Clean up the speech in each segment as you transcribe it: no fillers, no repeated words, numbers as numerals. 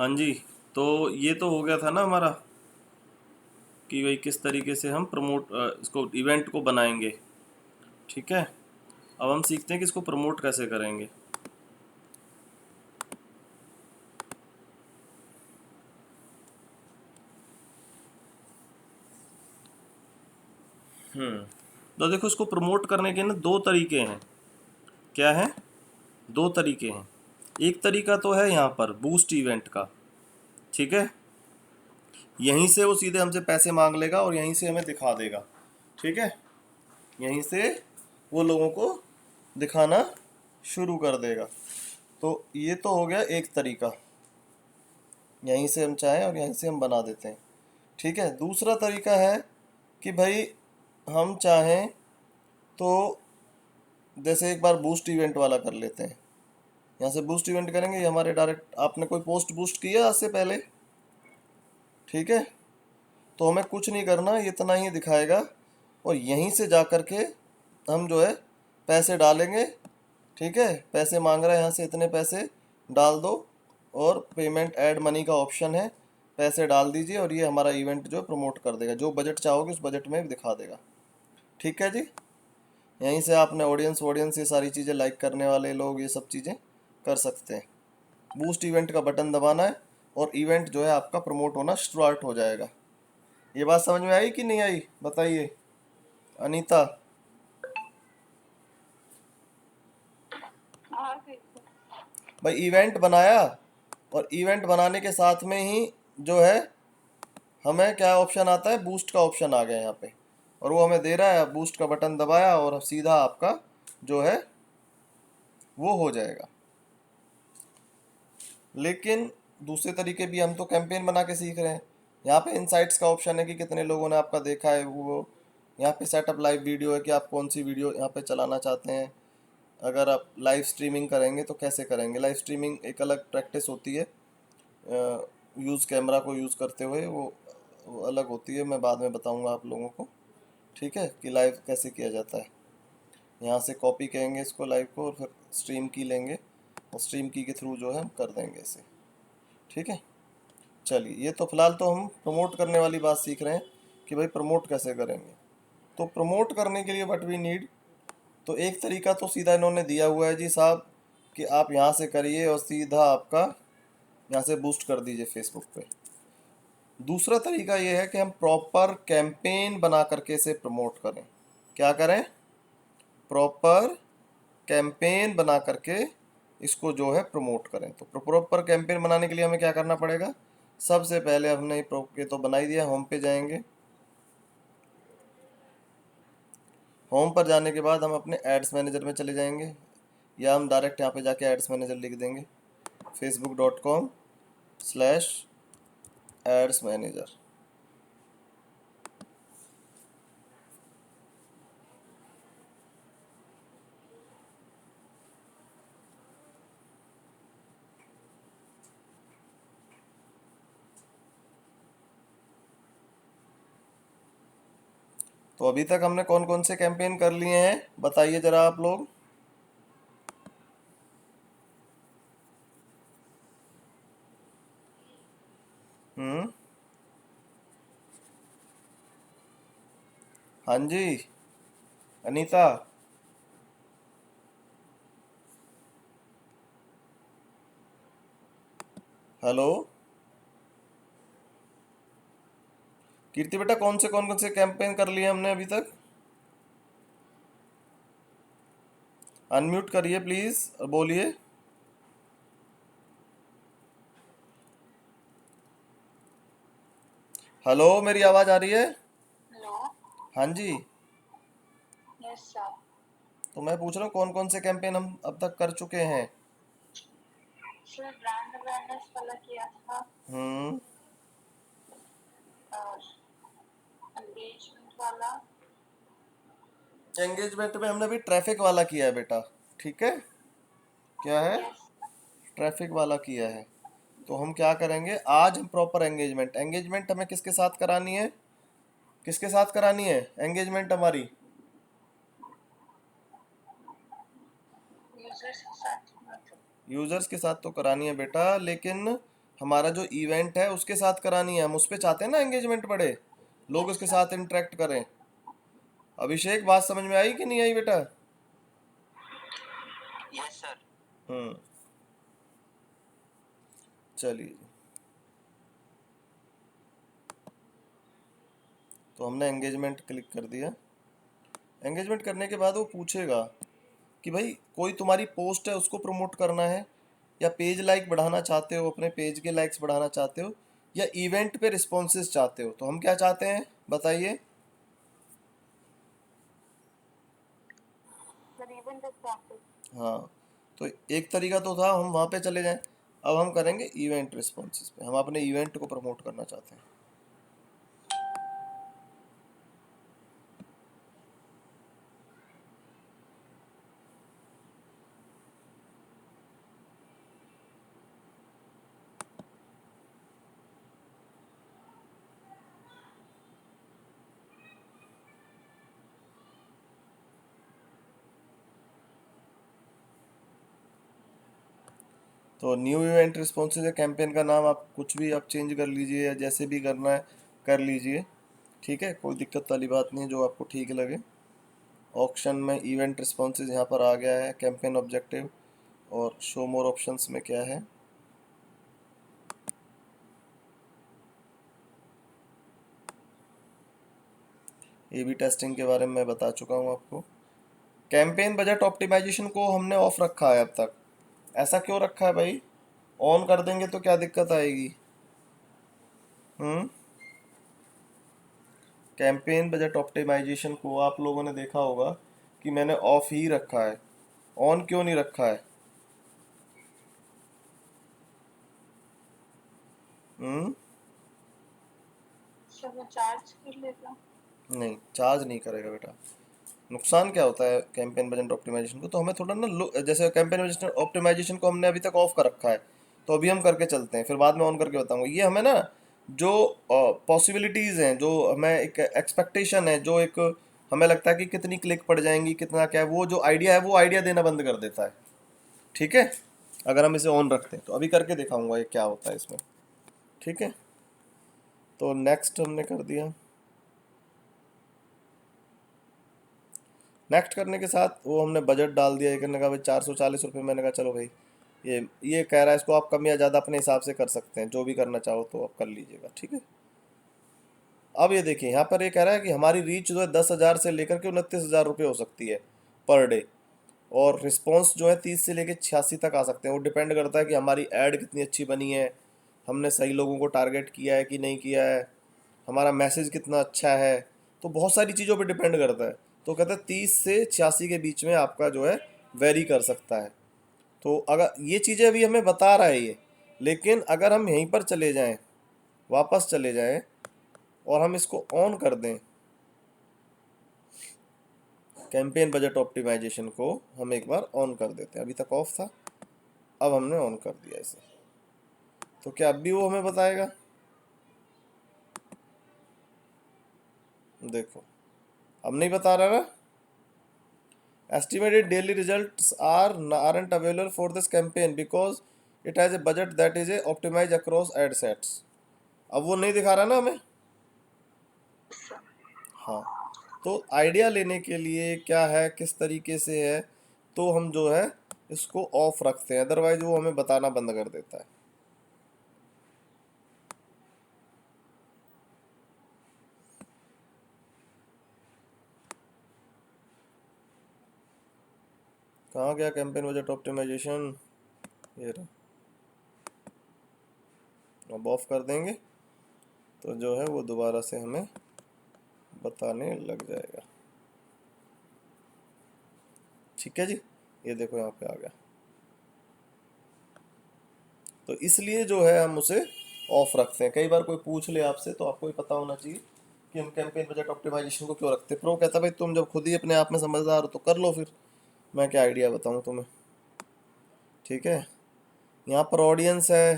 हाँ जी। तो ये तो हो गया था ना हमारा कि भाई किस तरीके से हम इसको इवेंट को बनाएंगे। ठीक है, अब हम सीखते हैं कि इसको प्रमोट कैसे करेंगे। तो देखो, इसको प्रमोट करने के ना दो तरीके हैं। क्या है? दो तरीके हैं। एक तरीका तो है यहाँ पर बूस्ट इवेंट का। ठीक है, यहीं से वो सीधे हमसे पैसे मांग लेगा और यहीं से हमें दिखा देगा। ठीक है, यहीं से वो लोगों को दिखाना शुरू कर देगा। तो ये तो हो गया एक तरीका, यहीं से हम चाहें और यहीं से हम बना देते हैं। ठीक है, दूसरा तरीका है कि भाई हम चाहें तो जैसे एक बार बूस्ट इवेंट वाला कर लेते हैं। यहाँ से बूस्ट इवेंट करेंगे, ये हमारे डायरेक्ट आपने कोई पोस्ट बूस्ट किया आज से पहले। ठीक है, तो हमें कुछ नहीं करना, इतना ही दिखाएगा और यहीं से जा कर के हम जो है पैसे डालेंगे। ठीक है, पैसे मांग रहा है यहाँ से, इतने पैसे डाल दो और पेमेंट ऐड मनी का ऑप्शन है, पैसे डाल दीजिए और ये हमारा इवेंट जो प्रमोट कर देगा। जो बजट चाहोगे उस बजट में दिखा देगा। ठीक है जी, यहीं से आपने ऑडियंस ऑडियंस ये सारी चीज़ें, लाइक करने वाले लोग, ये सब चीज़ें कर सकते हैं। बूस्ट इवेंट का बटन दबाना है और इवेंट जो है आपका प्रमोट होना स्टार्ट हो जाएगा। ये बात समझ में आई कि नहीं आई, बताइए अनीता। भाई इवेंट बनाया और इवेंट बनाने के साथ में ही जो है हमें क्या ऑप्शन आता है, बूस्ट का ऑप्शन आ गया यहाँ पे और वो हमें दे रहा है। बूस्ट का बटन दबाया और सीधा आपका जो है वो हो जाएगा। लेकिन दूसरे तरीके भी, हम तो कैंपेन बना के सीख रहे हैं। यहाँ पे इनसाइट्स का ऑप्शन है कि कितने लोगों ने आपका देखा है वो। यहाँ पे सेटअप लाइव वीडियो है कि आप कौन सी वीडियो यहाँ पे चलाना चाहते हैं। अगर आप लाइव स्ट्रीमिंग करेंगे तो कैसे करेंगे। लाइव स्ट्रीमिंग एक अलग प्रैक्टिस होती है, यूज़ कैमरा को यूज़ करते हुए, वो अलग होती है। मैं बाद में बताऊंगा आप लोगों को। ठीक है, कि लाइव कैसे किया जाता है। यहाँ से कॉपी करेंगे इसको लाइव को और फिर स्ट्रीम की लेंगे और स्ट्रीम की के थ्रू जो है हम कर देंगे इसे। ठीक है, चलिए, ये तो फिलहाल तो हम प्रमोट करने वाली बात सीख रहे हैं कि भाई प्रमोट कैसे करेंगे। तो प्रमोट करने के लिए व्हाट वी नीड, तो एक तरीका तो सीधा इन्होंने दिया हुआ है जी साहब कि आप यहाँ से करिए और सीधा आपका यहाँ से बूस्ट कर दीजिए फेसबुक पे। दूसरा तरीका ये है कि हम प्रॉपर कैंपेन बना करके इसे प्रमोट करें। क्या करें? प्रॉपर कैंपेन बना करके इसको जो है प्रमोट करें। तो प्रॉपर कैंपेन बनाने के लिए हमें क्या करना पड़ेगा? सबसे पहले हमने ये तो बना ही दिया। होम पे जाएंगे, होम पर जाने के बाद हम अपने एड्स मैनेजर में चले जाएंगे, या हम डायरेक्ट यहाँ पे जाके एड्स मैनेजर लिख देंगे, facebook.com/एड्स मैनेजर। तो अभी तक हमने कौन कौन से कैंपेन कर लिए हैं, बताइए जरा आप लोग। हम्म, हाँ जी अनीता। हेलो कीर्ति बेटा, कौन कौन से कैंपेन कर लिए हमने अभी तक? अनम्यूट करिए प्लीज और बोलिए। हेलो, मेरी आवाज आ रही है? हेलो। हाँ जी। Yes sir. तो मैं पूछ रहा हूँ कौन कौन से कैंपेन हम अब तक कर चुके हैं। सर ब्रांड अवेयरनेस वाला किया था हम्म, और एंगेजमेंट वाला। एंगेजमेंट में हमने भी ट्रैफिक वाला किया है बेटा। ठीक है, क्या है? यस। ट्रैफिक वाला किया है। तो हम क्या करेंगे आज, हम प्रॉपर एंगेजमेंट, एंगेजमेंट हमें किसके साथ करानी है? किसके साथ करानी है एंगेजमेंट हमारी? यूजर्स के साथ। यूजर्स के साथ तो करानी है बेटा, लेकिन हमारा जो इवेंट है उसके साथ करानी है, हम उस पर चाहते हैं ना एंगेजमेंट बढ़े, लोग उसके साथ इंटरेक्ट करें। अभिषेक, बात समझ में आई कि नहीं आई बेटा? Yes sir. हम्म, चलिए। तो हमने एंगेजमेंट क्लिक कर दिया। एंगेजमेंट करने के बाद वो पूछेगा कि भाई कोई तुम्हारी पोस्ट है उसको प्रमोट करना है, या पेज लाइक बढ़ाना चाहते हो, अपने पेज के लाइक्स बढ़ाना चाहते हो, या इवेंट पे रिस्पॉन्सेज चाहते हो। तो हम क्या चाहते हैं बताइए? Sir event responses. हाँ, तो एक तरीका तो था हम वहाँ पे चले जाएं, अब हम करेंगे इवेंट रिस्पॉन्सेज पे। हम अपने इवेंट को प्रमोट करना चाहते हैं। तो न्यू इवेंट रिस्पॉन्सेज है कैंपेन का नाम, आप कुछ भी आप चेंज कर लीजिए या जैसे भी करना है कर लीजिए, ठीक है, कोई दिक्कत वाली बात नहीं है, जो आपको ठीक लगे। ऑप्शन में इवेंट रिस्पॉन्सेज यहाँ पर आ गया है, कैंपेन ऑब्जेक्टिव, और शो मोर ऑप्शंस में क्या है, ए बी टेस्टिंग के बारे में मैं बता चुका हूँ आपको। कैंपेन बजट ऑप्टिमाइजेशन को हमने ऑफ रखा है अब तक। ऐसा क्यों रखा है भाई? ऑन कर देंगे तो क्या दिक्कत आएगी? कैंपेन बजट ऑप्टिमाइजेशन को आप लोगों ने देखा होगा कि मैंने ऑफ ही रखा है। ऑन क्यों नहीं रखा है? हम्म सर वो चार्ज कर लेगा। नहीं, चार्ज नहीं करेगा बेटा। नुकसान क्या होता है कैंपेन बजट ऑप्टिमाइजेशन को, तो हमें थोड़ा ना जैसे कैंपेन बजट ऑप्टिमाइजेशन को हमने अभी तक ऑफ कर रखा है, तो अभी हम करके चलते हैं, फिर बाद में ऑन करके बताऊंगा। ये हमें ना जो पॉसिबिलिटीज़ हैं, जो हमें एक एक्सपेक्टेशन है, जो एक हमें लगता है कि कितनी क्लिक पड़ जाएंगी, कितना क्या है, वो जो आइडिया है वो आइडिया देना बंद कर देता है, ठीक है, अगर हम इसे ऑन रखते हैं। तो अभी करके दिखाऊंगा ये क्या होता है इसमें, ठीक है। तो नेक्स्ट हमने कर दिया। नेक्स्ट करने के साथ वो हमने बजट डाल दिया, ये करने का भाई 440 रुपये। मैंने कहा चलो भाई, ये कह रहा है, इसको आप कम या ज़्यादा अपने हिसाब से कर सकते हैं, जो भी करना चाहो तो आप कर लीजिएगा, ठीक है। अब ये देखिए यहाँ पर ये कह रहा है कि हमारी रीच जो है 10,000 से लेकर के 29,000 रुपये हो सकती है पर डे, और रिस्पॉन्स जो है 30 से लेकर 86 तक आ सकते हैं। वो डिपेंड करता है कि हमारी ऐड कितनी अच्छी बनी है, हमने सही लोगों को टारगेट किया है कि नहीं किया है, हमारा मैसेज कितना अच्छा है, तो बहुत सारी चीज़ों पे डिपेंड करता है। तो कहते हैं 30 से 86 के बीच में आपका जो है वेरी कर सकता है। तो अगर ये चीज़ें अभी हमें बता रहा है ये, लेकिन अगर हम यहीं पर चले जाएं, वापस चले जाएं और हम इसको ऑन कर दें, कैंपेन बजट ऑप्टिमाइजेशन को हम एक बार ऑन कर देते हैं। अभी तक ऑफ था, अब हमने ऑन कर दिया इसे, तो क्या अब भी वो हमें बताएगा? देखो, अब नहीं बता रहा ना। Estimated daily results aren't available for this campaign because it has a budget that is optimized across ad sets. अब वो नहीं दिखा रहा ना हमें। हाँ, तो आइडिया लेने के लिए क्या है, किस तरीके से है, तो हम जो है इसको ऑफ रखते हैं, अदरवाइज वो हमें बताना बंद कर देता है। कहाँ गया कैंपेन बजट ऑप्टिमाइजेशन? ये रहा। अब ऑफ कर देंगे तो जो है वो दोबारा से हमें बताने लग जाएगा, ठीक है जी। ये देखो यहाँ पे आ गया। तो इसलिए जो है हम उसे ऑफ रखते हैं। कई बार कोई पूछ ले आपसे तो आपको ही पता होना चाहिए कि हम कैंपेन बजट ऑप्टिमाइजेशन को क्यों रखते हैं। प्रो कहता भाई तुम जब खुद ही अपने आप में समझदार हो तो कर लो, फिर मैं क्या आइडिया बताऊँ तुम्हें, ठीक है। यहाँ पर ऑडियंस है,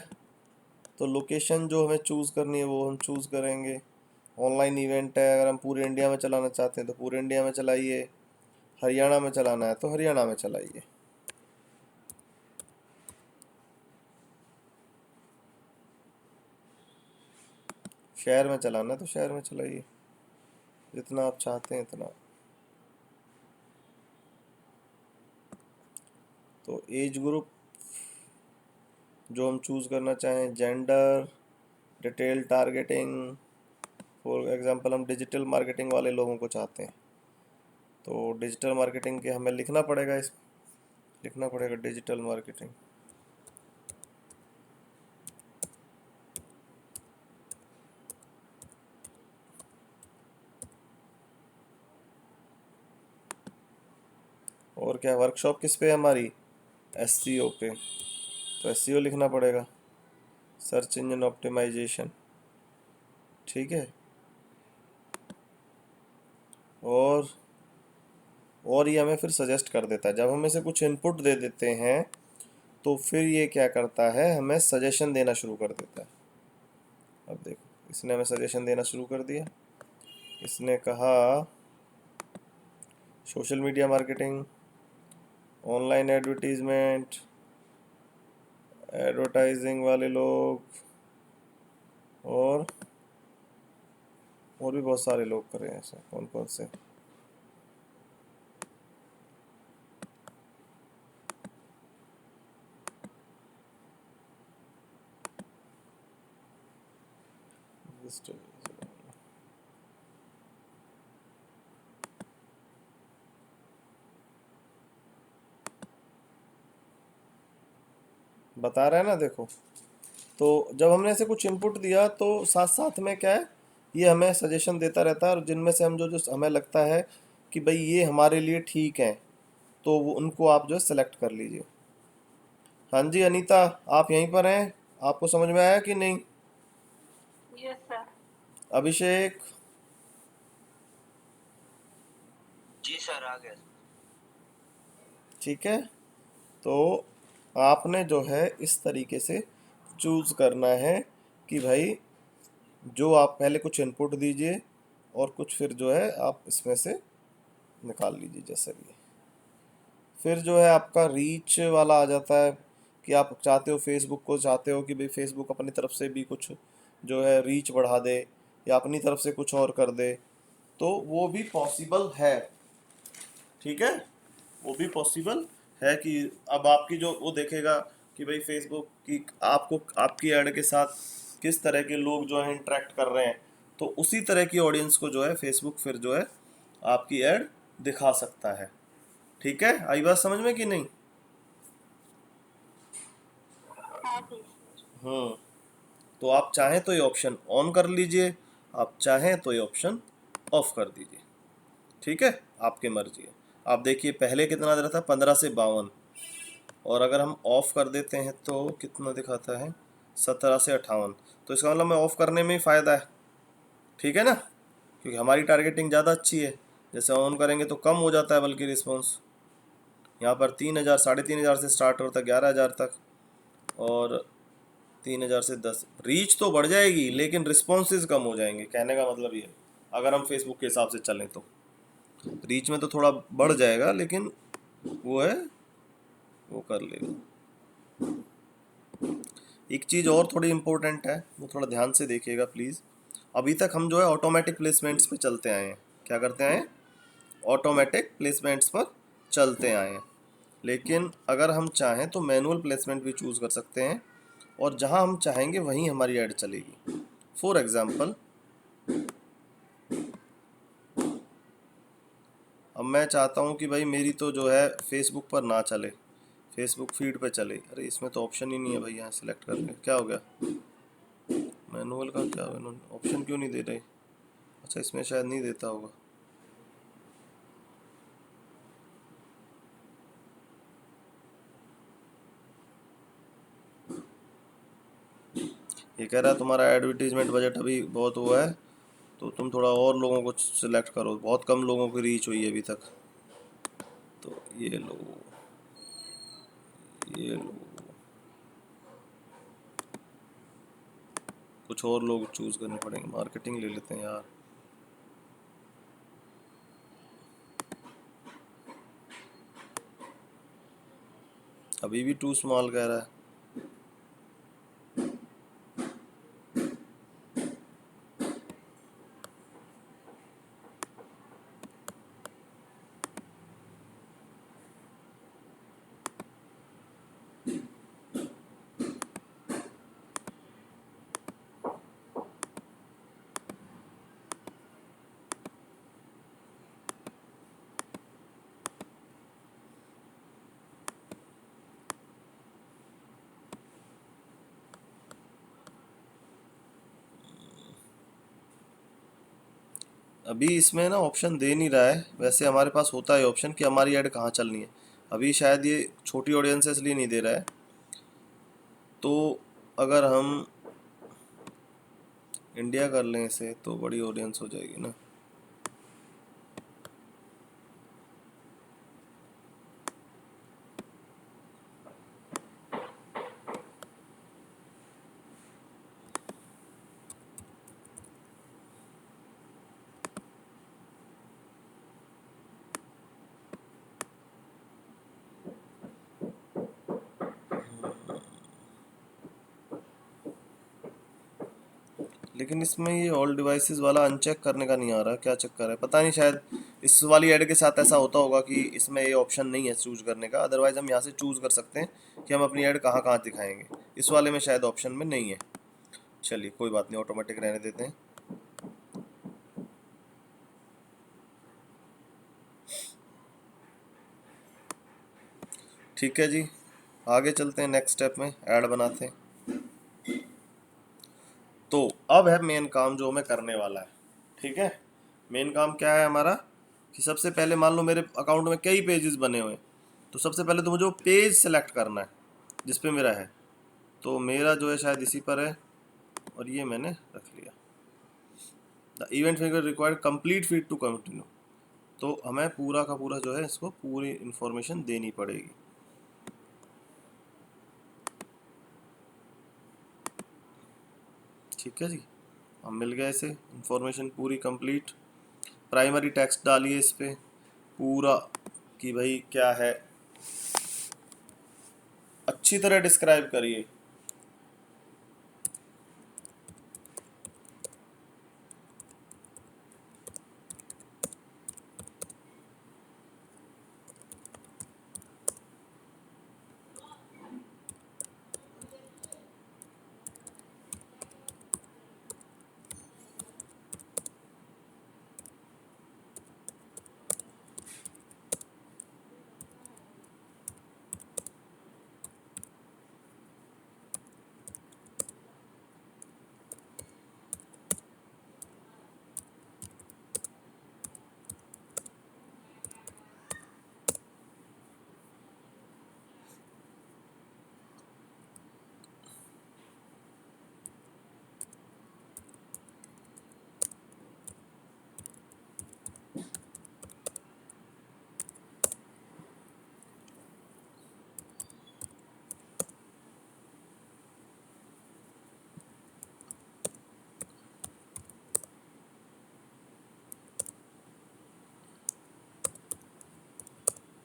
तो लोकेशन जो हमें चूज़ करनी है वो हम चूज़ करेंगे। ऑनलाइन इवेंट है, अगर हम पूरे इंडिया में चलाना चाहते हैं तो पूरे इंडिया में चलाइए, हरियाणा में चलाना है तो हरियाणा में चलाइए। शहर में चलाना है तो शहर में चलाइए, जितना आप चाहते हैं इतना। तो एज ग्रुप जो हम चूज़ करना चाहें, gender, detail targeting, for example हम डिजिटल मार्केटिंग वाले लोगों को चाहते हैं, तो डिजिटल मार्केटिंग के हमें लिखना पड़ेगा, इस लिखना पड़ेगा डिजिटल मार्केटिंग। और क्या, वर्कशॉप किस पे है हमारी, एससीओ पे, तो एससीओ लिखना पड़ेगा, सर्च इंजन ऑप्टिमाइजेशन। ठीक है। और ये हमें फिर सजेस्ट कर देता है, जब हम इसे कुछ इनपुट दे देते हैं तो फिर ये क्या करता है, हमें सजेशन देना शुरू कर देता है। अब देखो इसने हमें सजेशन देना शुरू कर दिया, इसने कहा social media marketing, online advertisement, advertising वाले लोग, और भी बहुत सारे लोग कर रहे हैं ऐसे, कौन कौन से। बता रहा है ना, देखो। तो जब हमने ऐसे कुछ इनपुट दिया तो साथ साथ में क्या है, ये हमें सजेशन देता रहता है, और जिनमें से हम जो जो हमें लगता है कि भाई ये हमारे लिए ठीक है, तो वो उनको आप जो है सेलेक्ट कर लीजिए। हाँ जी अनीता, आप यहीं पर हैं, आपको समझ में आया कि नहीं। Yes sir. अभिषेक, जी सर, आ गया। ठीक है। तो आपने जो है इस तरीके से चूज़ करना है कि भाई जो आप पहले कुछ इनपुट दीजिए और कुछ फिर जो है आप इसमें से निकाल लीजिए जैसे भी। फिर जो है आपका रीच वाला आ जाता है कि आप चाहते हो, फेसबुक को चाहते हो कि भाई फेसबुक अपनी तरफ से भी कुछ जो है रीच बढ़ा दे या अपनी तरफ से कुछ और कर दे, तो वो भी पॉसिबल है। ठीक है, वो भी पॉसिबल है कि अब आपकी जो वो देखेगा कि भाई फेसबुक की आपको आपकी ऐड के साथ किस तरह के लोग जो है इंटरेक्ट कर रहे हैं, तो उसी तरह की ऑडियंस को जो है फेसबुक फिर जो है आपकी ऐड दिखा सकता है। ठीक है, आई बात समझ में कि नहीं। हाँ जी। हम्म। तो आप चाहें तो ये ऑप्शन ऑन कर लीजिए, आप चाहें तो ये ऑप्शन ऑफ कर दीजिए। ठीक है, आपकी मर्जी है। आप देखिए पहले कितना दे रहा था, 15 से 52, और अगर हम ऑफ कर देते हैं तो कितना दिखाता है, 17 से 58। तो इसका मतलब हमें ऑफ करने में ही फ़ायदा है। ठीक है ना, क्योंकि हमारी टारगेटिंग ज़्यादा अच्छी है। जैसे ऑन करेंगे तो कम हो जाता है बल्कि रिस्पॉन्स, यहाँ पर 3000, 3500 से स्टार्ट होता है 11000 तक, और 3000 से 10। रीच तो बढ़ जाएगी लेकिन रिस्पॉन्सेज कम हो जाएंगे, कहने का मतलब ये है। अगर हम फेसबुक के हिसाब से चलें तो रीच में तो थोड़ा बढ़ जाएगा, लेकिन वो है, वो कर लेगा। एक चीज़ और थोड़ी इम्पोर्टेंट है, वो थोड़ा ध्यान से देखिएगा प्लीज़। अभी तक हम जो है ऑटोमेटिक प्लेसमेंट्स पे चलते आए हैं। क्या करते आए हैं, ऑटोमेटिक प्लेसमेंट्स पर चलते आए हैं। लेकिन अगर हम चाहें तो मैनुअल प्लेसमेंट भी चूज़ कर सकते हैं, और जहां हम चाहेंगे वहीं हमारी ऐड चलेगी। फॉर एग्ज़ाम्पल, अब मैं चाहता हूं कि भाई मेरी तो जो है फेसबुक पर ना चले, फेसबुक फीड पे चले। अरे इसमें तो ऑप्शन ही नहीं है भाई, यहाँ सेलेक्ट करके क्या हो गया, मैनुअल का क्या, ऑप्शन क्यों नहीं दे रहे। अच्छा, इसमें शायद नहीं देता होगा। ये कह रहा है तुम्हारा एडवर्टीजमेंट बजट अभी बहुत हुआ है, तो तुम थोड़ा और लोगों को सिलेक्ट करो, बहुत कम लोगों की रीच हुई है अभी तक। तो ये लो, ये लो, कुछ और लोग चूज़ करने पड़ेंगे। मार्केटिंग ले लेते हैं यार। अभी भी टू स्मॉल कह रहा है। अभी इसमें ना ऑप्शन दे नहीं रहा है, वैसे हमारे पास होता है ऑप्शन कि हमारी ऐड कहाँ चलनी है। अभी शायद ये छोटी ऑडियंस है इसलिए नहीं दे रहा है। तो अगर हम इंडिया कर लें इसे तो बड़ी ऑडियंस हो जाएगी ना। लेकिन इसमें ये ऑल डिवाइसेस वाला अनचेक करने का नहीं आ रहा, क्या चक्कर है पता नहीं। शायद इस वाली ऐड के साथ ऐसा होता होगा कि इसमें ये ऑप्शन नहीं है चूज करने का। अदरवाइज हम यहाँ से चूज कर सकते हैं कि हम अपनी ऐड कहाँ कहाँ दिखाएंगे। इस वाले में शायद ऑप्शन में नहीं है। चलिए कोई बात नहीं, ऑटोमेटिक रहने देते हैं। ठीक है जी, आगे चलते हैं, नेक्स्ट स्टेप में ऐड बनाते हैं। तो अब है मेन काम जो हमें करने वाला है। ठीक है, मेन काम क्या है हमारा कि सबसे पहले मान लो मेरे अकाउंट में कई पेजेस बने हुए हैं, तो सबसे पहले तो मुझे वो पेज सेलेक्ट करना है जिस पे मेरा है। तो मेरा जो है शायद इसी पर है और ये मैंने रख लिया। The event figure required complete feed to continue. तो हमें पूरा का पूरा जो है इसको पूरी इंफॉर्मेशन देनी पड़ेगी। ठीक है जी, अब मिल गया इसे इंफॉर्मेशन पूरी कंप्लीट। प्राइमरी टेक्स्ट डालिए इस पे पूरा कि भाई क्या है, अच्छी तरह डिस्क्राइब करिए।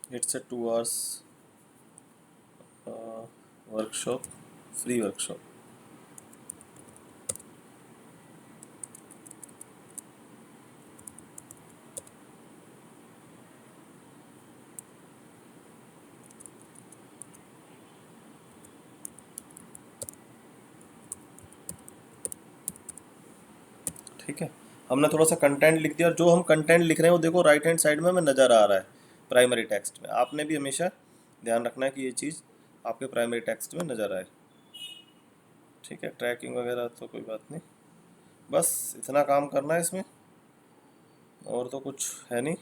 It's a 2 hours workshop, free workshop. ठीक है, हमने थोड़ा सा कंटेंट लिख दिया और जो हम कंटेंट लिख रहे हैं वो देखो राइट हैंड साइड में हमें नज़र आ रहा है प्राइमरी टेक्स्ट में। आपने भी हमेशा ध्यान रखना है कि ये चीज़ आपके प्राइमरी टेक्स्ट में नज़र आए। ठीक है, ट्रैकिंग वगैरह तो कोई बात नहीं, बस इतना काम करना है इसमें और तो कुछ है नहीं।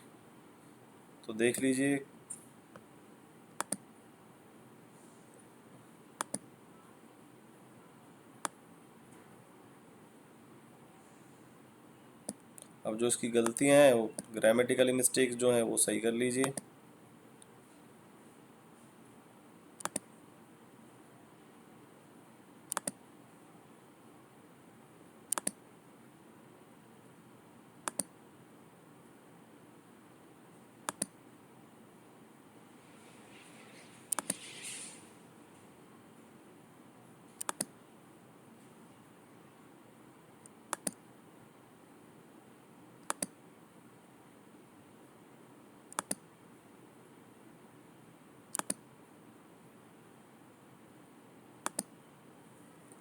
तो देख लीजिए, अब जो इसकी गलतियां हैं वो ग्रामेटिकली मिस्टेक्स जो हैं वो सही कर लीजिए।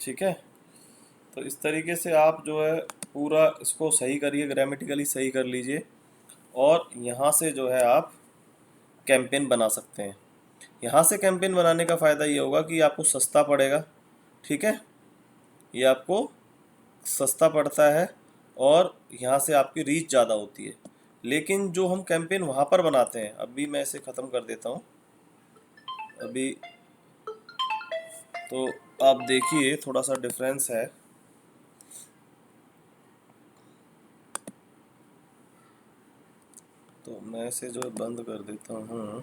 ठीक है, तो इस तरीके से आप जो है पूरा इसको सही करिए, ग्रामेटिकली सही कर लीजिए और यहाँ से जो है आप कैंपेन बना सकते हैं। यहाँ से कैंपेन बनाने का फ़ायदा ये होगा कि आपको सस्ता पड़ेगा। ठीक है, ये आपको सस्ता पड़ता है और यहाँ से आपकी रीच ज़्यादा होती है। लेकिन जो हम कैंपेन वहाँ पर बनाते हैं, अभी मैं इसे ख़त्म कर देता हूँ अभी, तो आप देखिए थोड़ा सा डिफरेंस है। तो मैं इसे जो है बंद कर देता हूँ।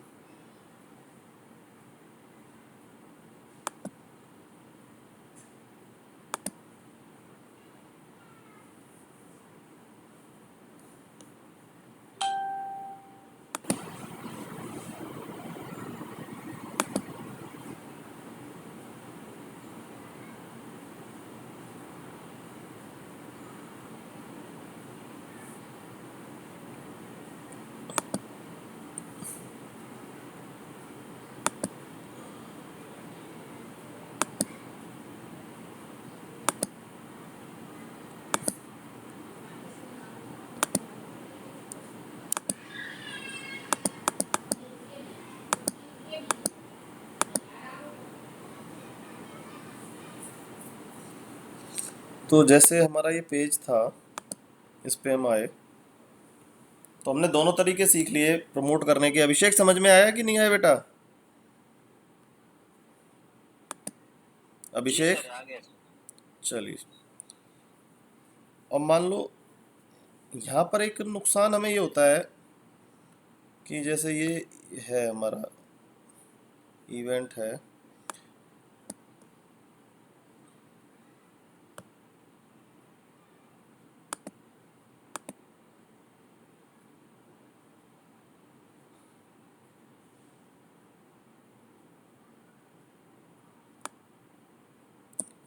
तो जैसे हमारा ये पेज था, इस पे हम आए, तो हमने दोनों तरीके सीख लिए प्रमोट करने के। अभिषेक समझ में आया कि नहीं आया बेटा? जी अभिषेक, सर आ गया सर। चलिए। अब मान लो यहाँ पर एक नुकसान हमें ये होता है कि जैसे ये है हमारा इवेंट है,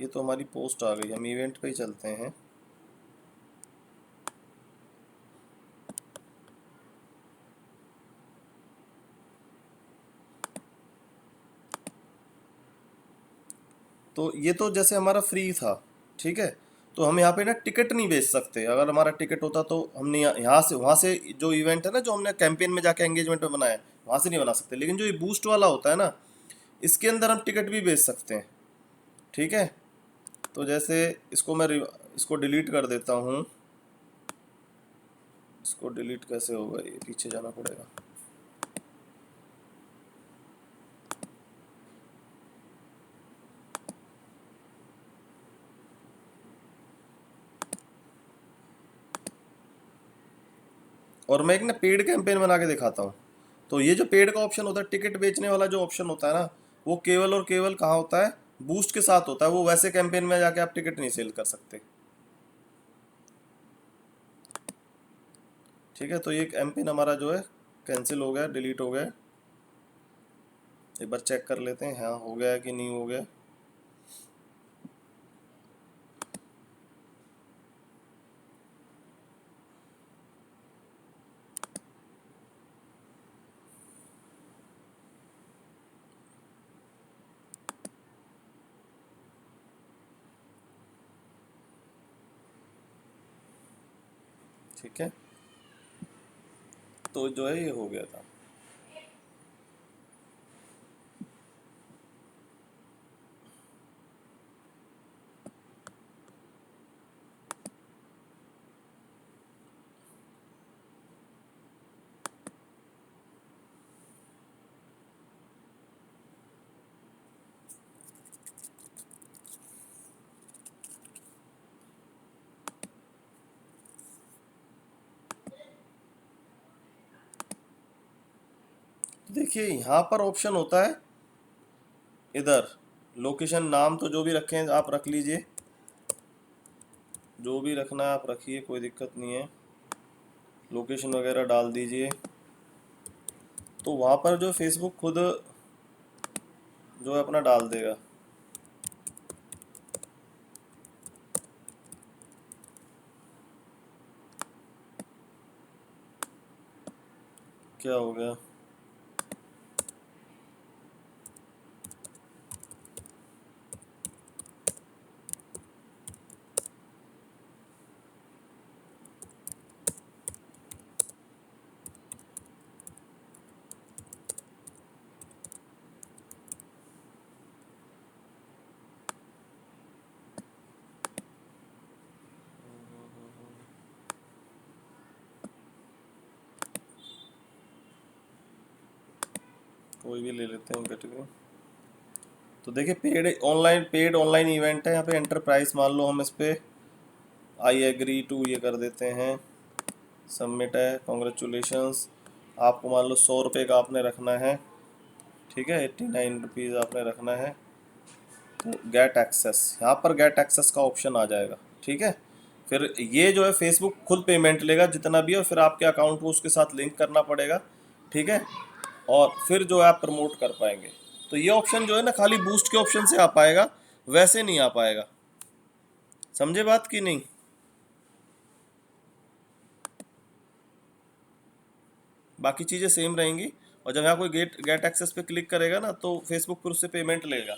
ये तो हमारी पोस्ट आ गई, हम इवेंट पे ही चलते हैं। तो ये तो जैसे हमारा फ्री था, ठीक है। तो हम यहाँ पे ना टिकट नहीं बेच सकते। अगर हमारा टिकट होता तो हमने यहाँ से वहाँ से जो इवेंट है ना, जो हमने कैंपेन में जाके एंगेजमेंट में बनाया है, वहाँ से नहीं बना सकते। लेकिन जो ये बूस्ट वाला होता है ना, इसके अंदर हम टिकट भी बेच सकते हैं, ठीक है। तो जैसे इसको मैं इसको डिलीट कर देता हूँ। इसको डिलीट कैसे होगा, ये पीछे जाना पड़ेगा। और मैं एक ना पेड कैंपेन बना के दिखाता हूँ। तो ये जो पेड का ऑप्शन होता है, टिकट बेचने वाला जो ऑप्शन होता है ना, वो केवल और केवल कहाँ होता है? बूस्ट के साथ होता है। वो वैसे कैंपेन में जाके आप टिकट नहीं सेल कर सकते, ठीक है। तो ये कैंपेन हमारा जो है कैंसिल हो गया, डिलीट हो गया। एक बार चेक कर लेते हैं, हाँ हो गया कि नहीं हो गया। ठीक है, तो जो है ये हो गया था। देखिए यहाँ पर ऑप्शन होता है, इधर लोकेशन नाम तो जो भी रखें आप रख लीजिए, जो भी रखना है आप रखिए, कोई दिक्कत नहीं है। लोकेशन वगैरह डाल दीजिए। तो वहाँ पर जो फेसबुक खुद जो है अपना डाल देगा। क्या हो गया? कोई भी ले लेते हैं कैटेगरी। तो देखिए पेड ऑनलाइन इवेंट है, यहाँ पे एंटरप्राइज मान लो, हम इस पे आई एग्री टू ये कर देते हैं, सबमिट है, कॉन्ग्रेचुलेशंस। आपको मान लो 100 रुपये का आपने रखना है, ठीक है, 89 रुपीज़ आपने रखना है। तो गेट एक्सेस, यहाँ पर गेट एक्सेस का ऑप्शन आ जाएगा, ठीक है। फिर ये जो है फेसबुक खुद पेमेंट लेगा जितना भी है, और फिर आपके अकाउंट को उसके साथ लिंक करना पड़ेगा, ठीक है, और फिर जो है आप प्रमोट कर पाएंगे। तो ये ऑप्शन जो है ना खाली बूस्ट के ऑप्शन से आ पाएगा, वैसे नहीं आ पाएगा। समझे बात की नहीं? बाकी चीज़ें सेम रहेंगी, और जब यहाँ कोई गेट एक्सेस पे क्लिक करेगा ना तो फेसबुक फिर उससे पेमेंट लेगा।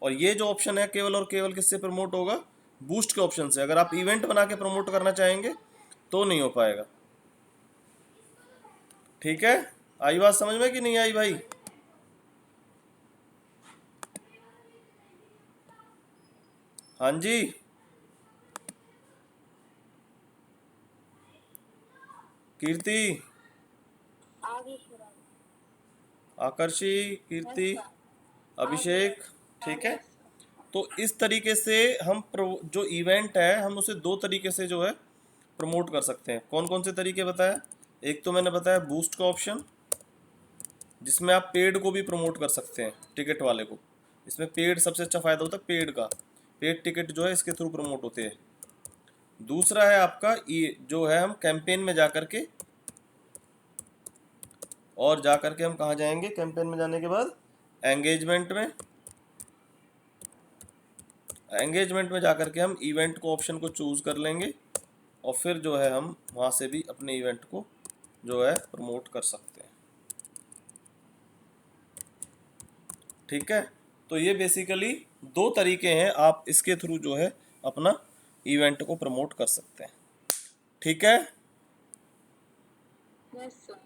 और ये जो ऑप्शन है केवल और केवल किससे प्रमोट होगा? बूस्ट के ऑप्शन से। अगर आप इवेंट बना के प्रमोट करना चाहेंगे तो नहीं हो पाएगा, ठीक है। आई बात समझ में कि नहीं आई भाई? हाँ जी, कीर्ति, आगे फिर आगे। आकर्षी, कीर्ति, अभिषेक, ठीक है। तो इस तरीके से हम जो इवेंट है हम उसे दो तरीके से जो है प्रमोट कर सकते हैं। कौन कौन से तरीके बताया? एक तो मैंने बताया बूस्ट का ऑप्शन, जिसमें आप पेड को भी प्रमोट कर सकते हैं, टिकट वाले को। इसमें पेड सबसे अच्छा फ़ायदा होता है, पेड का। पेड टिकट जो है इसके थ्रू प्रमोट होते हैं। दूसरा है आपका ये जो है, हम कैंपेन में जा कर के, और जा कर के हम कहाँ जाएंगे कैंपेन में जाने के बाद? एंगेजमेंट में। एंगेजमेंट में जा कर के हम इवेंट को ऑप्शन को चूज़ कर लेंगे, और फिर जो है हम वहाँ से भी अपने इवेंट को जो है प्रमोट कर सकते हैं, ठीक है। तो ये बेसिकली दो तरीके हैं, आप इसके थ्रू जो है अपना इवेंट को प्रमोट कर सकते हैं, ठीक है। Yes sir.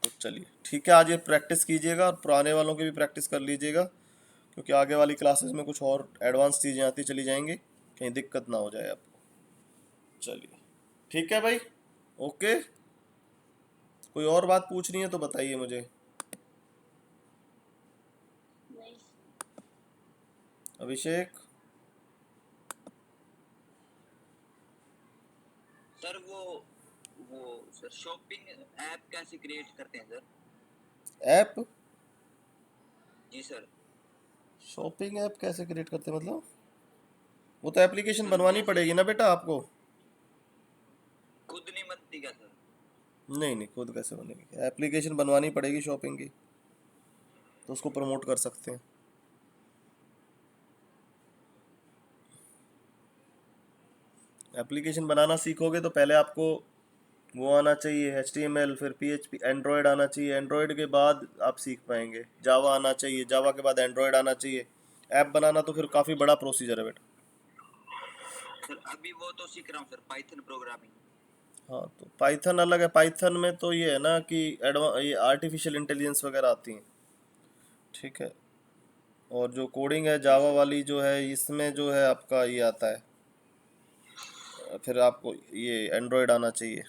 तो चलिए ठीक है, आज ये प्रैक्टिस कीजिएगा और पुराने वालों की भी प्रैक्टिस कर लीजिएगा, क्योंकि आगे वाली क्लासेस में कुछ और एडवांस चीज़ें आती चली जाएंगी, कहीं दिक्कत ना हो जाए आपको। चलिए ठीक है भाई, ओके। कोई और बात पूछनी है तो बताइए मुझे। नहीं अभिषेक, सर वो सर शॉपिंग ऐप कैसे क्रिएट करते हैं सर? ऐप? जी सर। शॉपिंग ऐप कैसे क्रिएट करते हैं मतलब? वो तो एप्लीकेशन सर बनवानी जैसे पड़ेगी ना बेटा आपको। खुद नहीं बनती क्या सर? नहीं नहीं, खुद कैसे बनेगी, एप्लीकेशन बनवानी पड़ेगी शॉपिंग की, तो उसको प्रमोट कर सकते हैं। एप्लीकेशन बनाना सीखोगे तो पहले आपको वो आना चाहिए HTML, फिर PHP, एंड्रॉयड आना चाहिए, एंड्रॉयड के बाद आप सीख पाएंगे, जावा आना चाहिए, जावा के बाद एंड्रॉयड आना चाहिए। ऐप बनाना तो फिर काफ़ी बड़ा प्रोसीजर है बेटा। सर अभी वो तो सीख रहा हूँ सर, पाइथन प्रोग्रामिंग। हाँ, तो पाइथन अलग है। पाइथन में तो ये है ना कि ये आर्टिफिशियल इंटेलिजेंस वगैरह आती हैं, ठीक है। और जो कोडिंग है जी जावा सर। वाली जो है, इसमें जो है आपका ये आता है, फिर आपको ये एंड्रॉयड आना चाहिए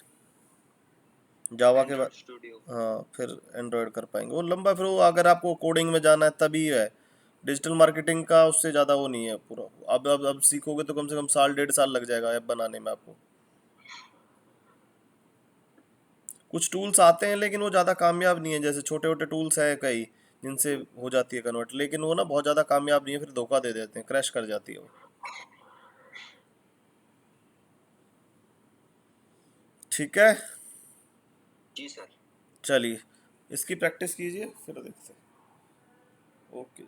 जावा के बाद। Android studio. हाँ, फिर एंड्रॉयड कर पाएंगे। वो लंबा, फिर वो अगर आपको कोडिंग में जाना है तभी है। डिजिटल मार्केटिंग का उससे ज़्यादा वो नहीं है पूरा। अब सीखोगे तो कम से कम साल 1.5 साल लग जाएगा ऐप बनाने में आपको। कुछ टूल्स आते हैं लेकिन वो ज़्यादा कामयाब नहीं है, जैसे छोटे छोटे टूल्स हैं कई जिनसे हो जाती है कन्वर्ट, लेकिन वो ना बहुत ज़्यादा कामयाब नहीं है, फिर धोखा दे देते हैं, क्रैश कर जाती है वो, ठीक है। जी सर। चलिए इसकी प्रैक्टिस कीजिए फिर देखते हैं, ओके।